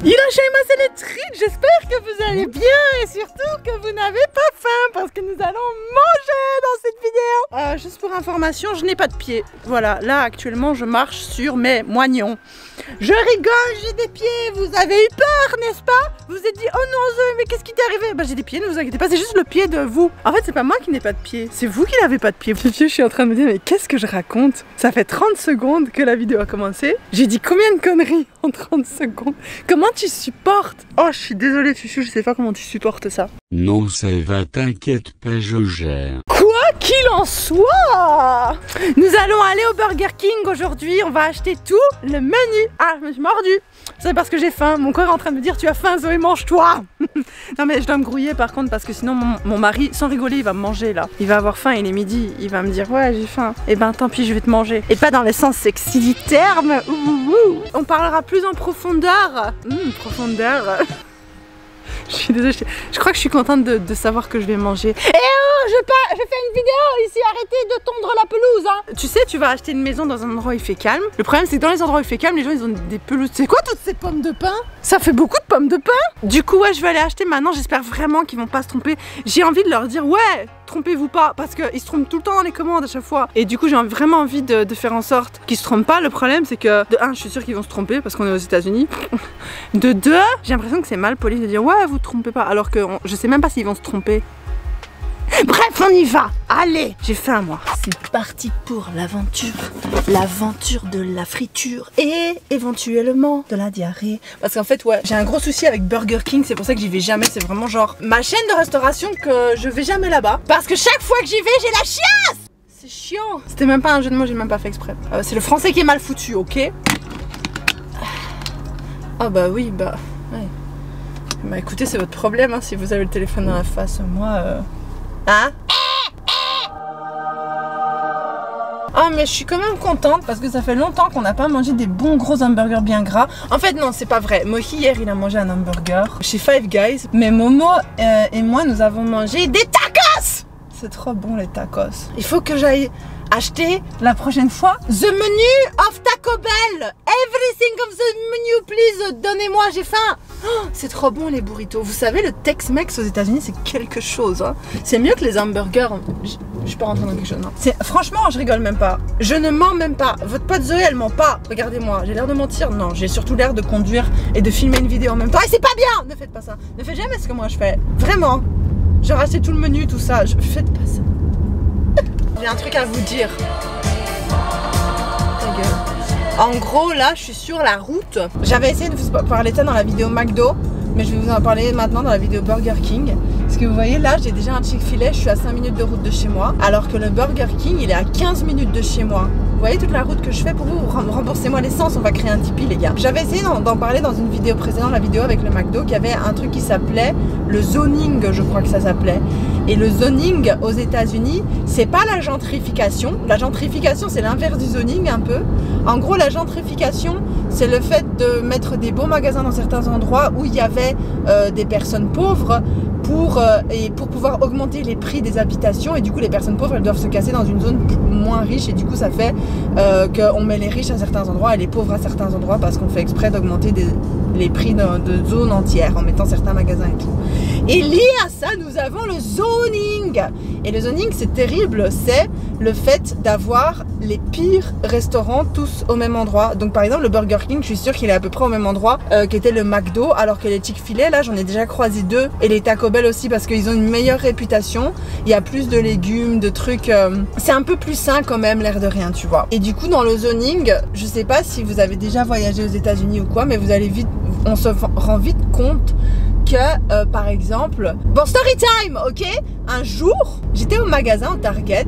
Hiroshima, c'est les treats. J'espère que vous allez bien et surtout que vous n'avez pas faim parce que nous allons manger dans cette vidéo. Juste pour information, je n'ai pas de pieds. Voilà, là actuellement je marche sur mes moignons. Je rigole, j'ai des pieds. Vous avez eu peur, n'est-ce pas? Vous vous êtes dit, oh non Zoé, mais qu'est-ce qui t'est arrivé? Bah j'ai des pieds, ne vous inquiétez pas, c'est juste le pied de vous. En fait c'est pas moi qui n'ai pas de pieds, c'est vous qui n'avez pas de pieds. Je suis en train de me dire, mais qu'est-ce que je raconte? Ça fait 30 secondes que la vidéo a commencé. J'ai dit combien de conneries en 30 secondes? Comment tu supportes? Oh je suis désolée Fufu, je sais pas comment tu supportes ça. Non ça va, t'inquiète pas, je gère. Quoi qu'il en soit, nous allons aller au Burger King aujourd'hui, on va acheter tout le menu. Ah, je me suis mordue. C'est parce que j'ai faim, mon corps est en train de me dire tu as faim Zoé, mange-toi. Non mais je dois me grouiller par contre parce que sinon mon mari, sans rigoler, il va me manger là. Il va avoir faim, il est midi, il va me dire ouais j'ai faim. Et ben tant pis, je vais te manger. Et pas dans le sens sexy du terme. On parlera plus en profondeur. Profondeur. Je suis désolée, je crois que je suis contente de savoir que je vais manger. Et oh, je fais une vidéo ici, arrêtez de tondre la pelouse hein. Tu sais, tu vas acheter une maison dans un endroit où il fait calme. Le problème c'est que dans les endroits où il fait calme, les gens ils ont des pelouses. C'est quoi toutes ces pommes de pin? Ça fait beaucoup de pommes de pin. Du coup ouais, je vais aller acheter maintenant, j'espère vraiment qu'ils vont pas se tromper. J'ai envie de leur dire ouais, trompez-vous pas, parce qu'ils se trompent tout le temps dans les commandes à chaque fois. Et du coup j'ai vraiment envie de faire en sorte qu'ils se trompent pas. Le problème c'est que de 1, je suis sûre qu'ils vont se tromper parce qu'on est aux États-Unis. De 2, j'ai l'impression que c'est mal poli de dire ouais vous trompez pas, alors que je sais même pas s'ils vont se tromper. Bref, on y va. Allez, j'ai faim moi. C'est parti pour l'aventure. L'aventure de la friture et éventuellement de la diarrhée. Parce qu'en fait, ouais, j'ai un gros souci avec Burger King. C'est pour ça que j'y vais jamais. C'est vraiment genre ma chaîne de restauration que je vais jamais là-bas. Parce que chaque fois que j'y vais, j'ai la chiasse. C'est chiant. C'était même pas un jeu de mots, j'ai même pas fait exprès. C'est le français qui est mal foutu, ok? Ah bah oui, bah ouais. Bah écoutez, c'est votre problème hein, si vous avez le téléphone dans la face. Moi, hein? Oh mais je suis quand même contente parce que ça fait longtemps qu'on n'a pas mangé des bons gros hamburgers bien gras. En fait non, c'est pas vrai. Mohi hier il a mangé un hamburger chez Five Guys. Mais Momo et moi nous avons mangé des tacos. C'est trop bon les tacos. Il faut que j'aille acheter la prochaine fois the menu of Taco Bell. Everything of the menu please. Donnez-moi, j'ai faim. Oh, c'est trop bon les burritos. Vous savez le Tex-Mex aux États-Unis c'est quelque chose hein. C'est mieux que les hamburgers. Je suis pas rentrée dans quelque chose non. Franchement je rigole même pas. Je ne mens même pas. Votre pote Zoé elle ment pas. Regardez-moi, j'ai l'air de mentir. Non, j'ai surtout l'air de conduire et de filmer une vidéo en même temps. Et c'est pas bien. Ne faites pas ça. Ne faites jamais ce que moi je fais. Vraiment. J'ai racheté tout le menu, tout ça. Faites pas ça. J'ai un truc à vous dire. Ta gueule. En gros, là, je suis sur la route. J'avais essayé de vous parler de ça dans la vidéo McDo, mais je vais vous en parler maintenant dans la vidéo Burger King. Parce que vous voyez, là, j'ai déjà un Chick-fil-A, je suis à 5 minutes de route de chez moi, alors que le Burger King, il est à 15 minutes de chez moi. Vous voyez toute la route que je fais pour vous? Remboursez-moi l'essence, on va créer un Tipeee, les gars. J'avais essayé d'en parler dans une vidéo précédente, la vidéo avec le McDo, qui avait un truc qui s'appelait le zoning, je crois que ça s'appelait. Et le zoning aux États-Unis, c'est pas la gentrification. La gentrification, c'est l'inverse du zoning un peu. En gros, la gentrification, c'est le fait de mettre des beaux magasins dans certains endroits où il y avait des personnes pauvres pour pouvoir augmenter les prix des habitations. Et du coup, les personnes pauvres, elles doivent se casser dans une zone moins riche. Et du coup, ça fait qu'on met les riches à certains endroits et les pauvres à certains endroits parce qu'on fait exprès d'augmenter les prix de zones entières en mettant certains magasins et tout. Et lié à ça, nous avons le zoning. Et le zoning, c'est terrible. C'est le fait d'avoir les pires restaurants tous au même endroit. Donc par exemple, le Burger King, je suis sûre qu'il est à peu près au même endroit qu'était le McDo, alors que les Chick-fil-A, là, j'en ai déjà croisé 2. Et les Taco Bell aussi, parce qu'ils ont une meilleure réputation. Il y a plus de légumes, de trucs. C'est un peu plus sain quand même, l'air de rien, tu vois. Et du coup, dans le zoning, je sais pas si vous avez déjà voyagé aux États-Unis ou quoi, mais vous allez vite, on se rend vite compte que par exemple, bon, story time, ok? Un jour, j'étais au magasin au Target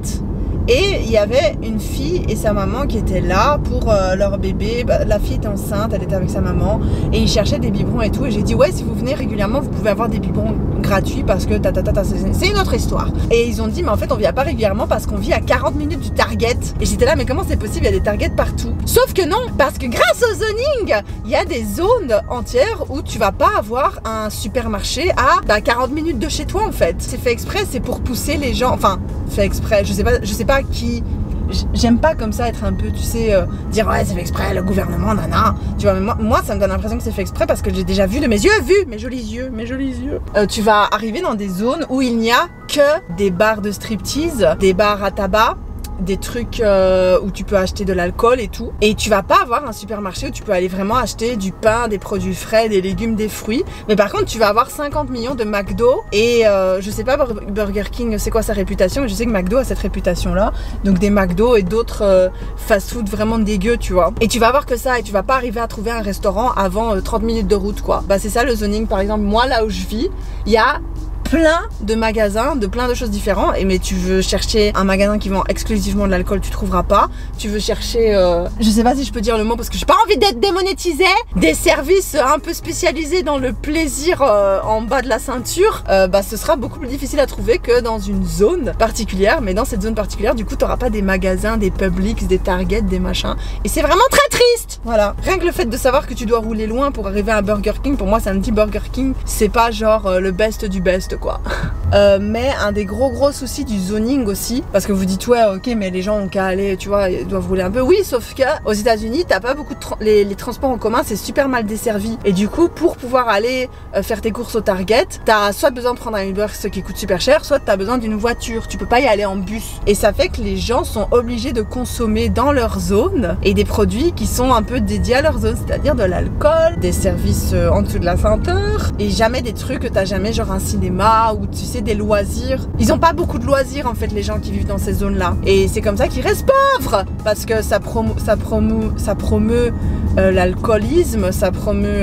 et il y avait une fille et sa maman qui étaient là pour leur bébé. La fille était enceinte, elle était avec sa maman et ils cherchaient des biberons et tout. Et j'ai dit ouais, si vous venez régulièrement, vous pouvez avoir des biberons gratuits parce que c'est une autre histoire. Et ils ont dit mais en fait on vient pas régulièrement parce qu'on vit à 40 minutes du Target. Et j'étais là mais comment c'est possible, il y a des Target partout. Sauf que non, parce que grâce au zoning, il y a des zones entières où tu vas pas avoir un supermarché à 40 minutes de chez toi en fait. C'est fait exprès, c'est pour pousser les gens, enfin fait exprès, je sais pas qui j'aime pas comme ça être un peu, tu sais, dire ouais c'est fait exprès, le gouvernement, nana. Tu vois, mais moi ça me donne l'impression que c'est fait exprès parce que j'ai déjà vu de mes yeux, mes jolis yeux, mes jolis yeux. Tu vas arriver dans des zones où il n'y a que des bars de striptease, des bars à tabac, des trucs où tu peux acheter de l'alcool et tout, et tu vas pas avoir un supermarché où tu peux aller vraiment acheter du pain, des produits frais, des légumes, des fruits, mais par contre tu vas avoir 50 millions de McDo et je sais pas Burger King c'est quoi sa réputation, mais je sais que McDo a cette réputation là, donc des McDo et d'autres fast-food vraiment dégueux, tu vois, et tu vas avoir que ça et tu vas pas arriver à trouver un restaurant avant 30 minutes de route quoi. Bah c'est ça le zoning. Par exemple moi là où je vis, il y a plein de magasins, de plein de choses différentes. Et mais tu veux chercher un magasin qui vend exclusivement de l'alcool, tu trouveras pas. Tu veux chercher, je sais pas si je peux dire le mot parce que j'ai pas envie d'être démonétisée, des services un peu spécialisés dans le plaisir en bas de la ceinture, bah ce sera beaucoup plus difficile à trouver que dans une zone particulière. Mais dans cette zone particulière, du coup, t'auras pas des magasins, des Publix, des Target, des machins. Et c'est vraiment très triste. Voilà. Rien que le fait de savoir que tu dois rouler loin pour arriver à Burger King, pour moi, ça me dit Burger King, c'est pas genre le best du best quoi. Mais un des gros soucis du zoning aussi, parce que vous dites ouais ok mais les gens ont qu'à aller, tu vois, ils doivent rouler un peu. Oui, sauf que aux États-Unis t'as pas beaucoup de les transports en commun, c'est super mal desservi, et du coup pour pouvoir aller faire tes courses au Target, t'as soit besoin de prendre un Uber ce qui coûte super cher, soit t'as besoin d'une voiture, tu peux pas y aller en bus, et ça fait que les gens sont obligés de consommer dans leur zone et des produits qui sont un peu dédiés à leur zone, c'est-à-dire de l'alcool, des services en dessous de la ceinture, et jamais des trucs que t'as jamais, genre un cinéma ou tu sais des loisirs. Ils ont pas beaucoup de loisirs en fait les gens qui vivent dans ces zones là, et c'est comme ça qu'ils restent pauvres parce que ça promeut l'alcoolisme, ça promeut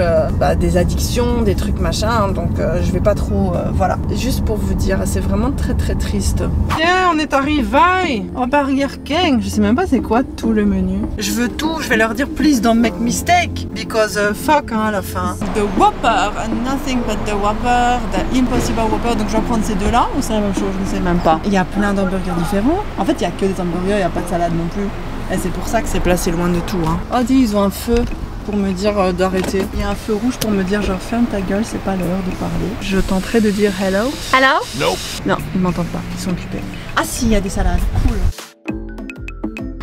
des addictions, des trucs machin, donc je vais pas trop voilà, juste pour vous dire, c'est vraiment très triste. Tiens, on est arrivé au Burger King. Je sais même pas c'est quoi tout le menu. Je veux tout, je vais leur dire please don't make mistake because fuck hein, à la fin. The Whopper and nothing but the Whopper, the Impossible Whopper. Donc je vais prendre ces deux là ou c'est la même chose, je ne sais même pas. Il y a plein d'hamburgers différents. En fait il y a que des hamburgers, il n'y a pas de salade non plus. Et c'est pour ça que c'est placé loin de tout hein. Oh dis, ils ont un feu pour me dire d'arrêter. Il y a un feu rouge pour me dire genre ferme ta gueule, c'est pas l'heure de parler. Je tenterai de dire hello. Hello? Nope. Non, ils m'entendent pas, ils sont occupés. Ah si, il y a des salades, cool.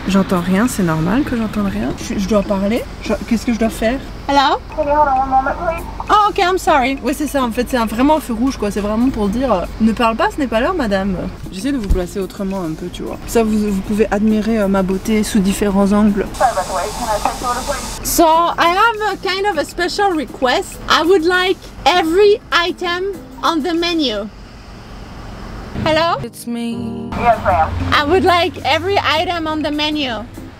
J'entends rien, c'est normal que j'entende rien. Je dois parler. Qu'est-ce que je dois faire? Hello? Can you hold on one moment, please? Oh, ok, I'm sorry. Oui, c'est ça, en fait, c'est vraiment un feu rouge, quoi. C'est vraiment pour dire ne parle pas, ce n'est pas l'heure, madame. J'essaie de vous placer autrement un peu, tu vois. Ça, vous pouvez admirer ma beauté sous différents angles. So, I have a kind of a special request. I would like every item on the menu. Hello? It's me. Yes, ma'am. I would like every item on the menu.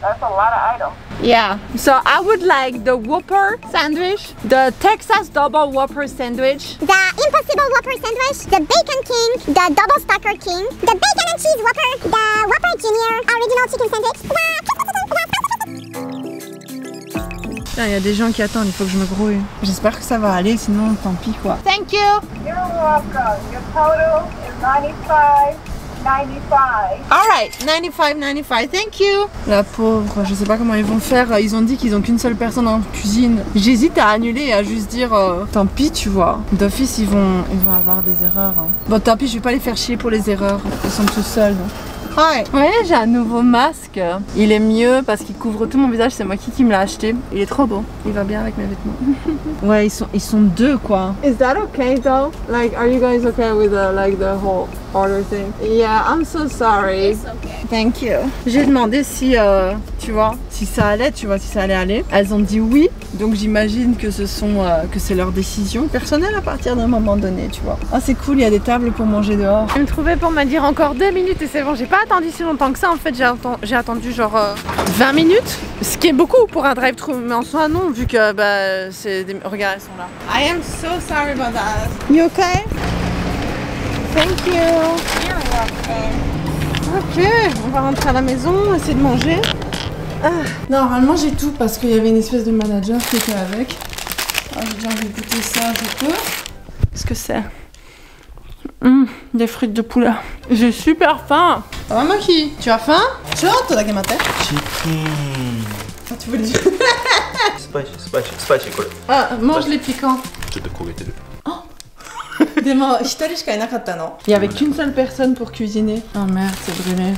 That's a lot of items. Yeah. So I would like the Whopper sandwich, the Texas Double Whopper sandwich, the Impossible Whopper sandwich, the Bacon King, the Double Stacker King, the Bacon and Cheese Whopper, the Whopper Junior Original Chicken Sandwich. Il y a des gens qui attendent, il faut que je me grouille. J'espère que ça va aller, sinon tant pis quoi. Thank you. You're welcome. Your total is $95.95. Alright, $95.95, thank you. La pauvre, je sais pas comment ils vont faire. Ils ont dit qu'ils ont qu'une seule personne en cuisine. J'hésite à annuler et à juste dire tant pis, tu vois. D'office, ils vont avoir des erreurs. Hein. Bon, tant pis, je vais pas les faire chier pour les erreurs. Ils sont tout seuls. Hi. Ouais, j'ai un nouveau masque. Il est mieux parce qu'il couvre tout mon visage. C'est moi qui me l'a acheté. Il est trop beau. Il va bien avec mes vêtements. Ouais, ils sont deux quoi. Is that okay though? Like, are you guys okay with like the whole order thing? Yeah, I'm so sorry. It's okay. Thank you. J'ai demandé si, tu vois, si ça allait, tu vois, si ça allait aller. Elles ont dit oui. Donc j'imagine que que c'est leur décision personnelle à partir d'un moment donné, tu vois. Ah, c'est cool. Il y a des tables pour manger dehors. Je me trouvais pour me dire encore 2 minutes et c'est bon. J'ai pas attendu si longtemps que ça en fait, j'ai attendu genre 20 minutes, ce qui est beaucoup pour un drive-thru, mais en soi non, vu que bah c'est des... Regarde, elles sont là. I am so sorry about that. You okay? Thank you. You're welcome. Ok, on va rentrer à la maison, essayer de manger. Ah. Normalement j'ai tout parce qu'il y avait une espèce de manager qui était avec. Ah, j'ai envie de goûter ça, je peux. Qu'est-ce que c'est? Des frites de poulet. J'ai super faim. Ça va Maki? Tu as faim? Chotto da gamate? Chicken. Ah, tu voulais dire? Spicy これ。 Ah, mange les piquants. ちょっと焦げてる。 Il y avait qu'une seule personne pour cuisiner. Oh merde, c'est brûlé.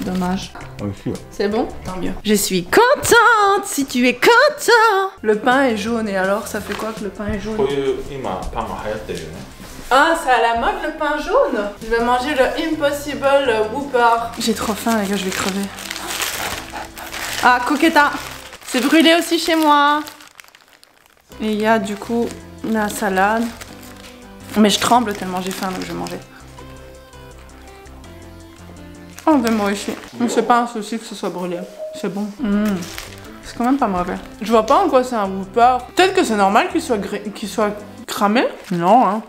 Dommage. Aussi. C'est bon? Tant mieux. Je suis contente si tu es content. Le pain est jaune et alors ça fait quoi que le pain est jaune? Ah, c'est à la mode le pain jaune? Je vais manger le Impossible Whopper. J'ai trop faim les gars, je vais crever. Ah, coquetta. C'est brûlé aussi chez moi. Et il y a du coup la salade. Mais je tremble tellement j'ai faim donc je vais manger. Oh, moi aussi. Mais c'est pas un souci que ce soit brûlé. C'est bon. C'est quand même pas mauvais. Je vois pas en quoi c'est un Whopper. Peut-être que c'est normal qu'il soit cramé. Non, hein.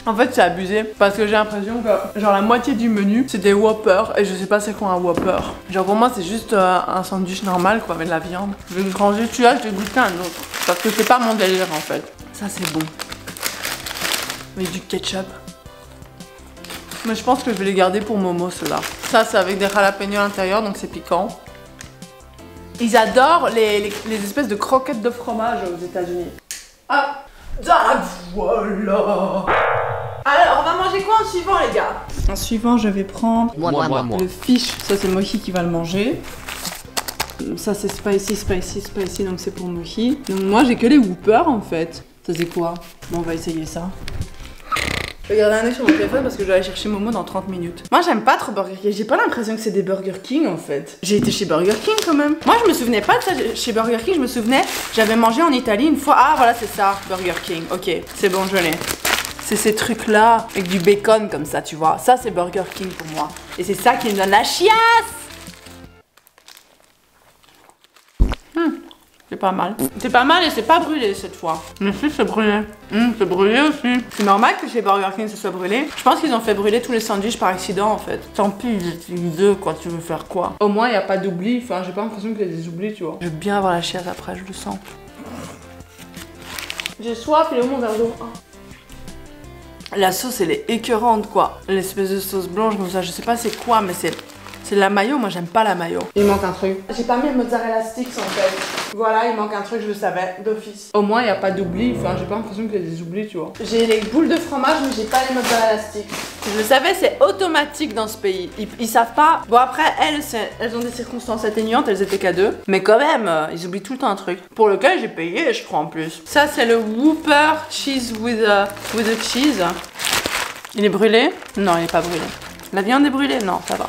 En fait, c'est abusé. Parce que j'ai l'impression que, genre, la moitié du menu, c'est des Whoppers. Et je sais pas c'est quoi un Whopper. Genre, pour moi, c'est juste un sandwich normal, quoi, avec de la viande. Je vais ranger celui-là, je vais goûter un autre. Parce que c'est pas mon délire, en fait. Ça, c'est bon. Avec du ketchup. Mais je pense que je vais les garder pour Momo, ceux-là. Ça, c'est avec des jalapenos à l'intérieur, donc c'est piquant. Ils adorent les espèces de croquettes de fromage aux États-Unis. Ah, voilà. Alors, on va manger quoi en suivant, les gars? En suivant, je vais prendre le fish. Ça, c'est Mohi qui va le manger. Ça, c'est spicy, donc c'est pour Mohi. Donc moi, j'ai que les Whoppers, en fait. Ça, c'est quoi? Bon, on va essayer ça. Je vais garder un œil sur mon téléphone parce que je vais aller chercher Momo dans 30 minutes. Moi j'aime pas trop Burger King, j'ai pas l'impression que c'est des Burger King en fait. J'ai été chez Burger King quand même. Moi je me souvenais pas de ça chez Burger King, je me souvenais, j'avais mangé en Italie une fois. Ah voilà c'est ça, Burger King, ok, c'est bon je l'ai. C'est ces trucs là, avec du bacon comme ça tu vois. Ça c'est Burger King pour moi. Et c'est ça qui me donne la chiasse. C'est pas mal. C'est pas mal et c'est pas brûlé cette fois. Mais si, c'est brûlé. C'est brûlé aussi. C'est normal que chez Burger King ce soit brûlé. Je pense qu'ils ont fait brûler tous les sandwichs par accident en fait. Tant pis, ils étaient deux quoi, tu veux faire quoi? Au moins, il n'y a pas d'oubli. Enfin, j'ai pas l'impression qu'il y a des oublis, tu vois. Je veux bien avoir la chiasse après, je le sens. J'ai soif, il est où mon verre d'eau? La sauce, elle est écœurante quoi. L'espèce de sauce blanche comme ça, je sais pas c'est quoi, mais c'est de la mayo. Moi, j'aime pas la mayo. Il manque un truc. J'ai pas mis le mozzarella sticks en fait. Voilà, il manque un truc, je le savais, d'office. Au moins, il n'y a pas d'oubli. Enfin, j'ai pas l'impression qu'il y a des oublis, tu vois. J'ai les boules de fromage, mais j'ai pas les mozzarella sticks. Je le savais, c'est automatique dans ce pays. Ils savent pas. Bon, après, elles ont des circonstances atténuantes, elles étaient qu'à deux. Mais quand même, ils oublient tout le temps un truc. Pour lequel j'ai payé, je crois, en plus. Ça, c'est le Whopper cheese with a cheese. Il est brûlé? Non, il est pas brûlé. La viande est brûlée? Non, ça va.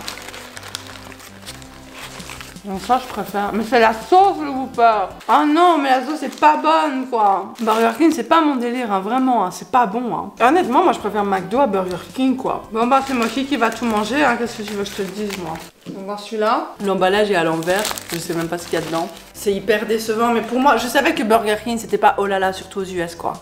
Donc ça je préfère. Mais c'est la sauce le Whopper. Ah non mais la sauce c'est pas bonne quoi. Burger King c'est pas mon délire hein, vraiment hein, c'est pas bon hein. Honnêtement moi je préfère McDo à Burger King quoi. Bon bah c'est Mohi qui va tout manger hein, qu'est-ce que tu veux que je te dise moi. On va celui-là. L'emballage est à l'envers, je sais même pas ce qu'il y a dedans. C'est hyper décevant mais pour moi je savais que Burger King c'était pas oh là là surtout aux US quoi.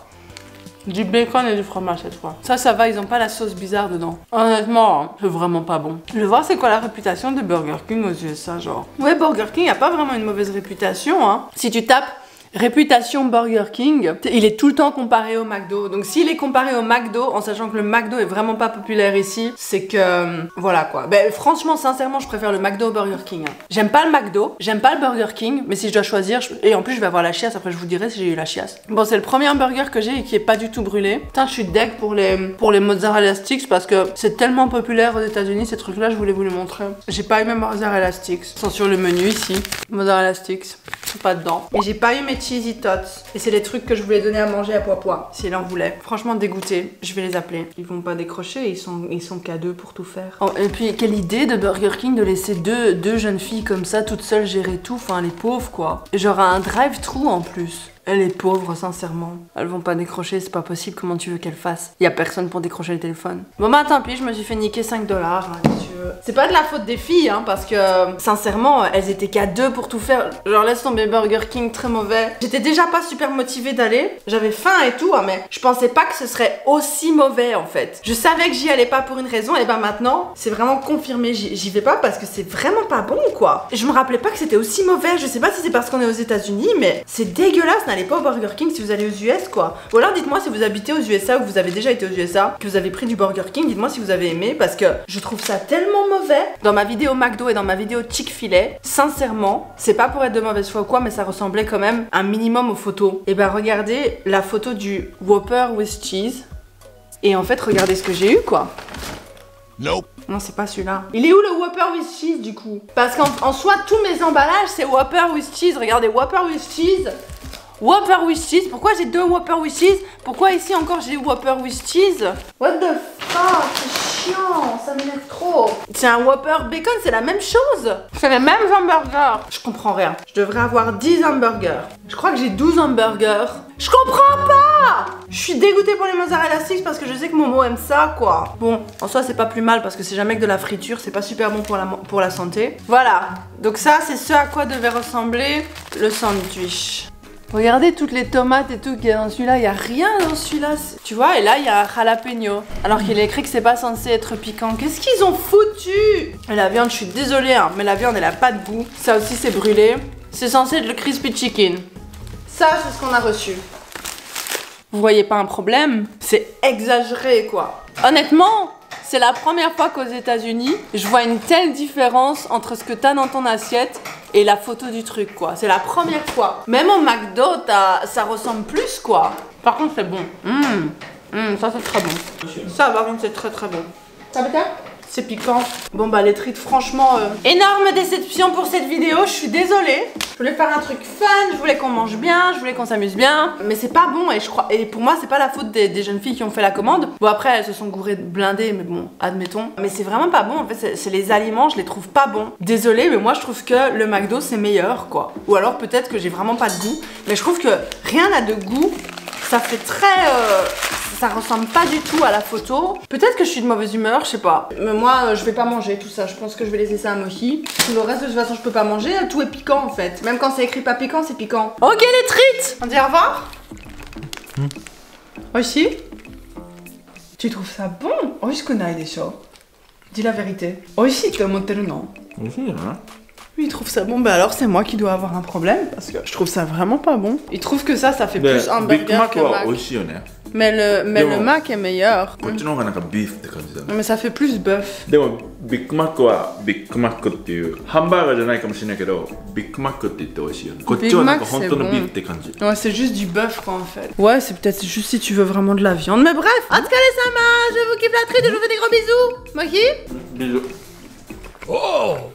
Du bacon et du fromage cette fois. Ça va, ils ont pas la sauce bizarre dedans. Honnêtement, hein, c'est vraiment pas bon. Je vais voir c'est quoi la réputation de Burger King aux USA, genre. Ouais, Burger King a pas vraiment une mauvaise réputation, hein. Si tu tapes réputation Burger King, il est tout le temps comparé au McDo. Donc s'il est comparé au McDo, en sachant que le McDo est vraiment pas populaire ici, c'est que... voilà quoi. Ben franchement, sincèrement, je préfère le McDo au Burger King. Hein. J'aime pas le McDo, j'aime pas le Burger King, mais si je dois choisir, et en plus je vais avoir la chiasse, après je vous dirai si j'ai eu la chiasse. Bon, c'est le premier hamburger que j'ai et qui est pas du tout brûlé. Putain, je suis deg pour les mozzarella sticks parce que c'est tellement populaire aux États-Unis ces trucs-là, je voulais vous les montrer. J'ai pas eu mes mozzarella sticks. Ils sont sur le menu ici. Mozzarella sticks, pas dedans. Et j'ai pas eu mes cheesy tots. Et c'est les trucs que je voulais donner à manger à Poipois, s'il en voulait. Franchement dégoûté, je vais les appeler. Ils vont pas décrocher, ils sont qu'à deux pour tout faire. Oh, et puis quelle idée de Burger King de laisser deux jeunes filles comme ça, toutes seules gérer tout, enfin les pauvres quoi. Et genre un drive-thru en plus. Elle est pauvre, sincèrement. Elles vont pas décrocher, c'est pas possible. Comment tu veux qu'elles fassent? Y a personne pour décrocher le téléphone. Bon bah tant pis, je me suis fait niquer 5 $. Hein, si tu veux. C'est pas de la faute des filles, hein, parce que sincèrement, elles étaient qu'à deux pour tout faire. Genre laisse tomber Burger King, très mauvais. J'étais déjà pas super motivée d'aller. J'avais faim et tout, hein, mais je pensais pas que ce serait aussi mauvais en fait. Je savais que j'y allais pas pour une raison, et ben maintenant, c'est vraiment confirmé. J'y vais pas parce que c'est vraiment pas bon quoi. Je me rappelais pas que c'était aussi mauvais. Je sais pas si c'est parce qu'on est aux États-Unis, mais c'est dégueulasse. N'allez pas au Burger King si vous allez aux US quoi. Ou alors dites-moi si vous habitez aux USA ou que vous avez déjà été aux USA, que vous avez pris du Burger King, dites-moi si vous avez aimé parce que je trouve ça tellement mauvais. Dans ma vidéo McDo et dans ma vidéo Chick-fil-A, sincèrement, c'est pas pour être de mauvaise foi ou quoi, mais ça ressemblait quand même un minimum aux photos. Et ben regardez la photo du Whopper with cheese et en fait regardez ce que j'ai eu quoi. Nope. Non, c'est pas celui-là. Il est où le Whopper with cheese du coup? Parce qu'en soi, tous mes emballages, c'est Whopper with cheese. Regardez, Whopper with cheese. Whopper with cheese. Pourquoi j'ai 2 Whopper with cheese? Pourquoi ici encore j'ai Whopper with cheese? What the fuck? C'est chiant, ça m'énerve trop. C'est un Whopper bacon, c'est la même chose. C'est les mêmes hamburgers. Je comprends rien. Je devrais avoir 10 hamburgers. Je crois que j'ai 12 hamburgers. Je comprends pas. Je suis dégoûtée pour les mozzarella sticks parce que je sais que Momo aime ça, quoi. Bon, en soi, c'est pas plus mal parce que c'est jamais que de la friture. C'est pas super bon pour la santé. Voilà. Donc ça, c'est ce à quoi devait ressembler le sandwich. Regardez toutes les tomates et tout qu'il y a dans celui-là, il n'y a rien dans celui-là. Tu vois, et là il y a un jalapeno. Alors qu'il est écrit que c'est pas censé être piquant. Qu'est-ce qu'ils ont foutu? Et la viande, je suis désolée, hein, mais la viande elle a pas de goût. Ça aussi c'est brûlé. C'est censé être le crispy chicken. Ça, c'est ce qu'on a reçu. Vous voyez pas un problème? C'est exagéré quoi. Honnêtement, c'est la première fois qu'aux États-Unis, je vois une telle différence entre ce que t'as dans ton assiette et la photo du truc quoi. C'est la première fois. Même au McDo, ça ressemble plus quoi. Par contre, c'est bon. Ça c'est très bon. Ça par contre, c'est très très bon. Ça va bien? C'est piquant. Bon bah les frites, franchement, énorme déception pour cette vidéo, je suis désolée. Je voulais faire un truc fun, je voulais qu'on mange bien, je voulais qu'on s'amuse bien. Mais c'est pas bon et pour moi c'est pas la faute des jeunes filles qui ont fait la commande. Bon après elles se sont gourées de blindées, mais bon, admettons. Mais c'est vraiment pas bon, en fait c'est les aliments, je les trouve pas bons. Désolée, mais moi je trouve que le McDo c'est meilleur quoi. Ou alors peut-être que j'ai vraiment pas de goût. Mais je trouve que rien n'a de goût. Ça fait très... ça ressemble pas du tout à la photo. Peut-être que je suis de mauvaise humeur, je sais pas. Mais moi, je vais pas manger tout ça. Je pense que je vais laisser ça à Mochi. Le reste, de toute façon, je peux pas manger. Tout est piquant, en fait. Même quand c'est écrit pas piquant, c'est piquant. Ok, les trites! On dit au revoir? Aussi? Tu trouves ça bon? Oishikunai desho? Dis la vérité. Oishi te omotteru no? Lui, il trouve ça bon, bah alors c'est moi qui dois avoir un problème parce que je trouve ça vraiment pas bon. Il trouve que ça fait plus hamburger que Mac. Mais le Mac est meilleur. Mais ça fait plus bœuf. Big Mac はビッグマックっていうハンバーガーじゃないかもしれないけどビッグマックって言って美味しいよね。こっちはなんか本当のビーフって感じ。Ouais, c'est juste du bœuf quoi en fait. Ouais, c'est peut-être juste si tu veux vraiment de la viande. Mais bref, Atsukare-sama, je vous kiffe la trite et je vous fais des gros bisous. Mochi? Bisous. Oh!